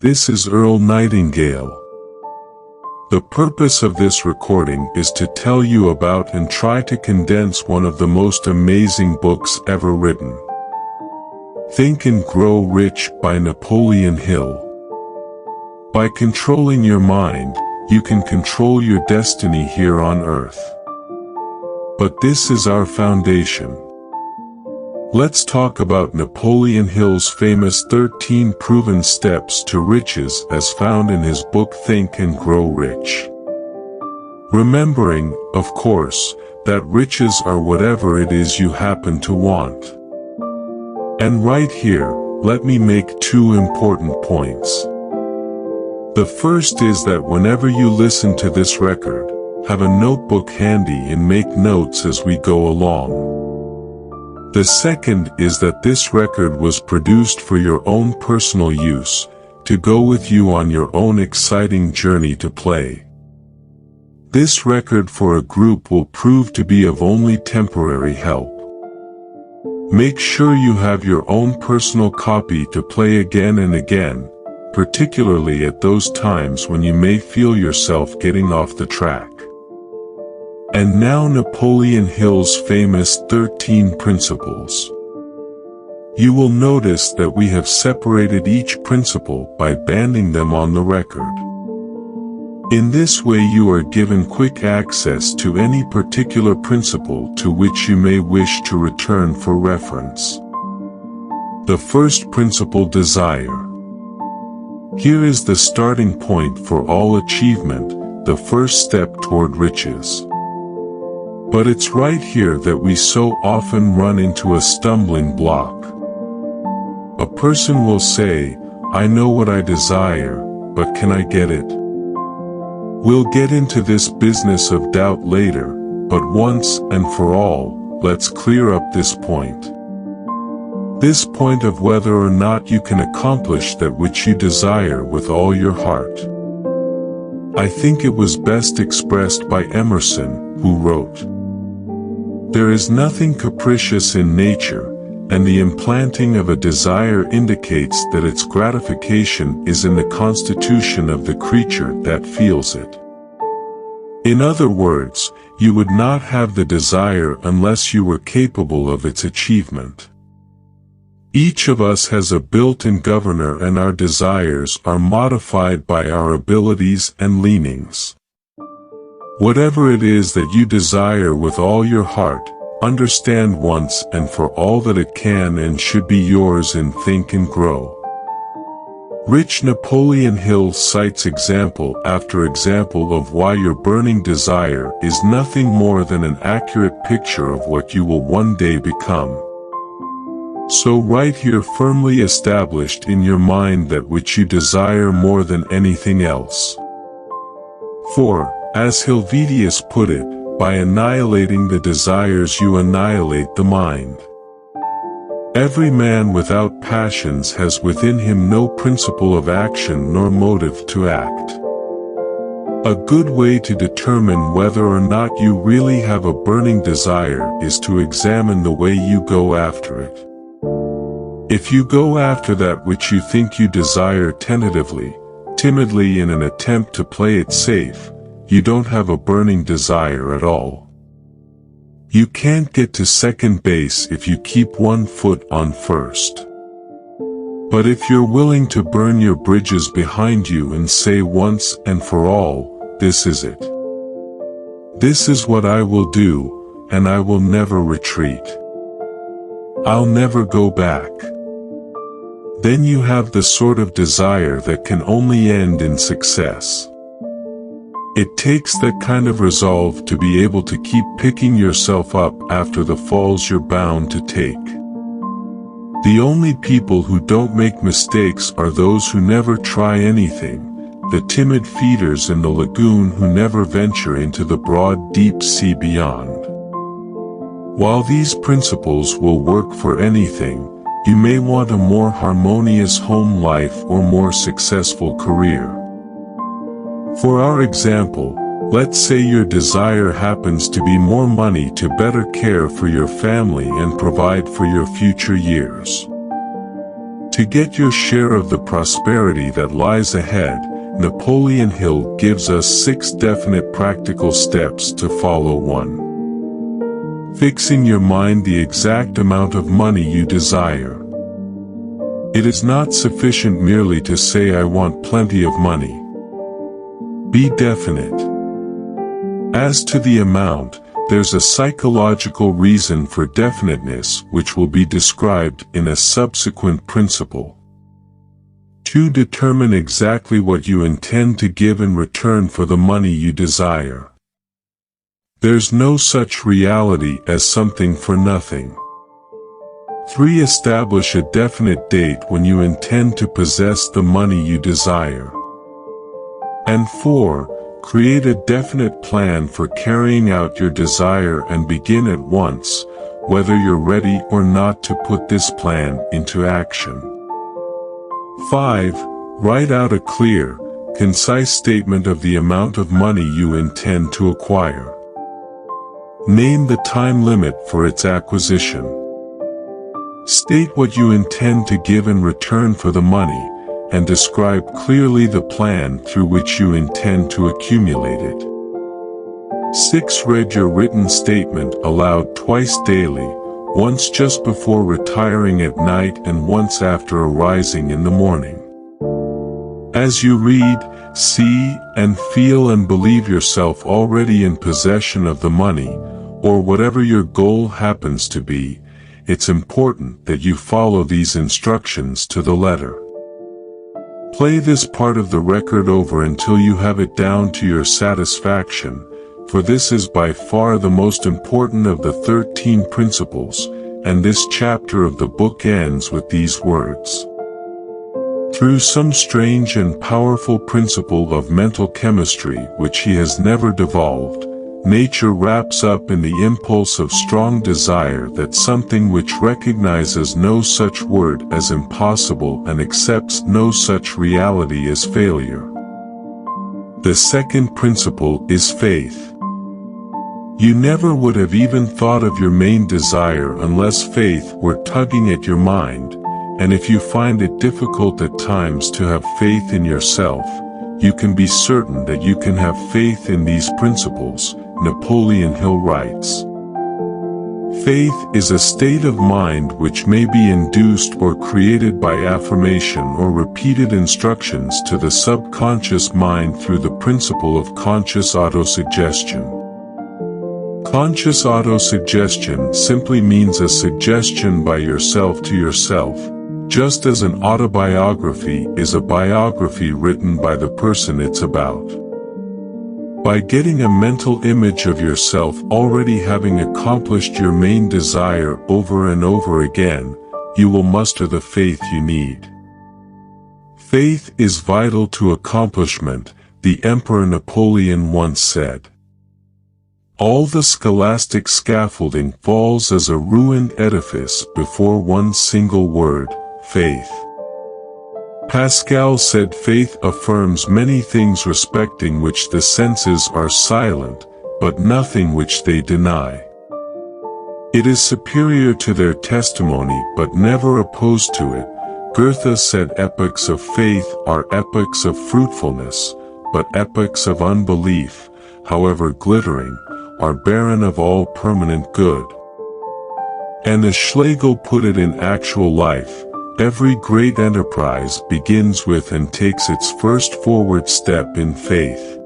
This is Earl Nightangle. The purpose of this recording is to tell you about and try to condense one of the most amazing books ever written. Think and Grow Rich by Napoleon Hill. By controlling your mind, you can control your destiny here on earth. But this is our foundation. Let's talk about Napoleon Hill's famous 13 proven steps to riches as found in his book Think and Grow Rich. Remembering, of course, that riches are whatever it is you happen to want. And right here, let me make two important points. The first is that whenever you listen to this record, have a notebook handy and make notes as we go along. The second is that this record was produced for your own personal use, to go with you on your own exciting journey to play. This record for a group will prove to be of only temporary help. Make sure you have your own personal copy to play again and again, particularly at those times when you may feel yourself getting off the track. And now Napoleon Hill's famous 13 principles. You will notice that we have separated each principle by banding them on the record. In this way you are given quick access to any particular principle to which you may wish to return for reference. The first principle, desire. Here is the starting point for all achievement, the first step toward riches. But it's right here that we so often run into a stumbling block. A person will say, I know what I desire, but can I get it? We'll get into this business of doubt later, but once and for all, let's clear up this point. This point of whether or not you can accomplish that which you desire with all your heart. I think it was best expressed by Emerson, who wrote, there is nothing capricious in nature, and the implanting of a desire indicates that its gratification is in the constitution of the creature that feels it. In other words, you would not have the desire unless you were capable of its achievement. Each of us has a built-in governor, and our desires are modified by our abilities and leanings. Whatever it is that you desire with all your heart, understand once and for all that it can and should be yours in Think and Grow. Rich Napoleon Hill cites example after example of why your burning desire is nothing more than an accurate picture of what you will one day become. So right here, firmly established in your mind that which you desire more than anything else. 4. As Helvetius put it, by annihilating the desires you annihilate the mind. Every man without passions has within him no principle of action nor motive to act. A good way to determine whether or not you really have a burning desire is to examine the way you go after it. If you go after that which you think you desire tentatively, timidly in an attempt to play it safe, you don't have a burning desire at all. You can't get to second base if you keep one foot on first. But if you're willing to burn your bridges behind you and say once and for all, this is it. This is what I will do, and I will never retreat. I'll never go back. Then you have the sort of desire that can only end in success. It takes that kind of resolve to be able to keep picking yourself up after the falls you're bound to take. The only people who don't make mistakes are those who never try anything, the timid feeders in the lagoon who never venture into the broad deep sea beyond. While these principles will work for anything, you may want a more harmonious home life or more successful career. For our example, let's say your desire happens to be more money to better care for your family and provide for your future years. To get your share of the prosperity that lies ahead, Napoleon Hill gives us 6 definite practical steps to follow. 1. Fix in your mind the exact amount of money you desire. It is not sufficient merely to say I want plenty of money. Be definite. As to the amount, there's a psychological reason for definiteness which will be described in a subsequent principle. 2. Determine exactly what you intend to give in return for the money you desire. There's no such reality as something for nothing. 3. Establish a definite date when you intend to possess the money you desire. And 4. Create a definite plan for carrying out your desire and begin at once, whether you're ready or not to put this plan into action. 5. Write out a clear, concise statement of the amount of money you intend to acquire. Name the time limit for its acquisition. State what you intend to give in return for the money, and describe clearly the plan through which you intend to accumulate it. 6. Read your written statement aloud twice daily, once just before retiring at night and once after arising in the morning. As you read, see, and feel and believe yourself already in possession of the money, or whatever your goal happens to be, it's important that you follow these instructions to the letter. Play this part of the record over until you have it down to your satisfaction, for this is by far the most important of the 13 principles, and this chapter of the book ends with these words. Through some strange and powerful principle of mental chemistry which he has never devolved, nature wraps up in the impulse of strong desire that something which recognizes no such word as impossible and accepts no such reality as failure. The second principle is faith. You never would have even thought of your main desire unless faith were tugging at your mind, and if you find it difficult at times to have faith in yourself, you can be certain that you can have faith in these principles. Napoleon Hill writes, "Faith is a state of mind which may be induced or created by affirmation or repeated instructions to the subconscious mind through the principle of conscious autosuggestion." Conscious autosuggestion simply means a suggestion by yourself to yourself, just as an autobiography is a biography written by the person it's about. By getting a mental image of yourself already having accomplished your main desire over and over again, you will muster the faith you need. Faith is vital to accomplishment, the Emperor Napoleon once said. All the scholastic scaffolding falls as a ruined edifice before one single word, faith. Pascal said faith affirms many things respecting which the senses are silent, but nothing which they deny. It is superior to their testimony but never opposed to it. Goethe said epochs of faith are epochs of fruitfulness, but epochs of unbelief, however glittering, are barren of all permanent good. And as Schlegel put it in actual life, every great enterprise begins with and takes its first forward step in faith.